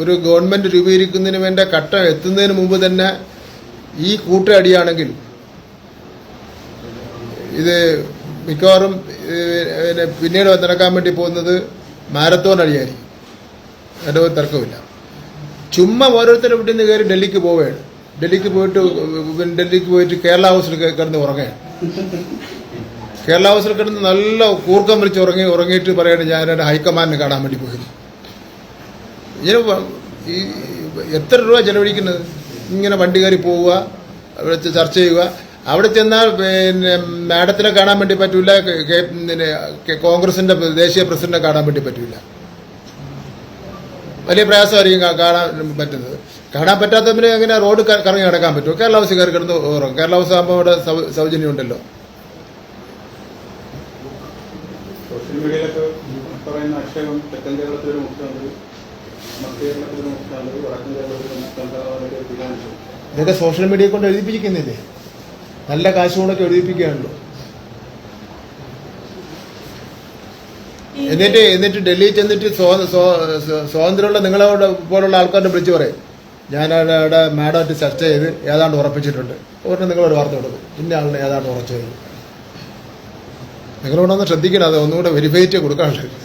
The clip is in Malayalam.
ഒരു ഗവൺമെന്റ് രൂപീകരിക്കുന്നതിന് വേണ്ട ഘട്ടം എത്തുന്നതിന് മുമ്പ് തന്നെ ഈ കൂട്ടയടിയാണെങ്കിൽ ഇത് മിക്കവാറും പിന്നീട് നടക്കാൻ വേണ്ടി പോകുന്നത് മാരത്തോൺ അടിയായിരിക്കും. അതിൻ്റെ ഒരു തർക്കമില്ല. ചുമ്മാ ഓരോരുത്തരും ഇവിടെ നിന്ന് കയറി ഡൽഹിക്ക് പോവുകയാണ്. ഡൽഹിക്ക് പോയിട്ട് കേരള ഹൗസിൽ കിടന്ന് ഉറങ്ങുകയാണ്. കേരള ഹൗസിൽ കിടന്ന് നല്ല കൂർക്കം വിളിച്ച് ഉറങ്ങിയിട്ട് പറയാണ് ഞാൻ എൻ്റെ ഹൈക്കമാൻഡിനെ കാണാൻ വേണ്ടി പോയിരുന്നു. ഇങ്ങനെ ഈ എത്ര രൂപ ചെലവഴിക്കുന്നത്? ഇങ്ങനെ വണ്ടി കയറി പോവുക, അവിടെ ചർച്ച ചെയ്യുക. അവിടെ ചെന്നാൽ പിന്നെ മാഡത്തിനെ കാണാൻ വേണ്ടി പറ്റൂല, കോൺഗ്രസിന്റെ ദേശീയ പ്രസിഡന്റിനെ കാണാൻ വേണ്ടി പറ്റൂല. വലിയ പ്രയാസമായിരിക്കും കാണാൻ പറ്റുന്നത്. കാണാൻ പറ്റാത്തവരെ എങ്ങനെ റോഡ് കറങ്ങി നടക്കാൻ പറ്റുമോ? കേരള ഹൗസ് കയറി കിടന്ന് ഉറങ്ങും. കേരള ഹൗസ് ആകുമ്പോൾ അവിടെ സൗജന്യം ഉണ്ടല്ലോ. സോഷ്യൽ മീഡിയയിലൊക്കെ പറയുന്ന ആക്ഷേപം തെക്കൻ കേരളത്തിലൊരു മുഖ്യമന്ത്രി, മധ്യ കേരളത്തിലൊരു മുഖ്യമന്ത്രി, വടക്കൻ കേരളത്തിലൊരു മുഖ്യമന്ത്രി ഇതൊക്കെ സോഷ്യൽ മീഡിയയെ കൊണ്ട് എഴുതിപ്പിക്കുന്നില്ലേ? നല്ല കാശുകൊണ്ടൊക്കെ എഴുതിപ്പിക്കുകയാണല്ലോ. എന്നിട്ട് ഡൽഹിയിൽ ചെന്നിട്ട് സ്വാതന്ത്ര്യമുള്ള നിങ്ങളോട് പോലുള്ള ആൾക്കാരെ വിളിച്ചു പറയും ഞാൻ അവിടെ മാഡമായിട്ട് ചർച്ച ചെയ്ത് ഏതാണ്ട് ഉറപ്പിച്ചിട്ടുണ്ട്. ഉടനെ നിങ്ങളൊരു വാർത്ത കൊടുക്കും ഇന്ന ആളിനെ ഏതാണ്ട് ഉറച്ചു. നിങ്ങളോടൊന്ന് ശ്രദ്ധിക്കണം, അത് ഒന്നുകൂടെ വെരിഫൈ ചെയ്ത് കൊടുക്കാനുള്ളത്.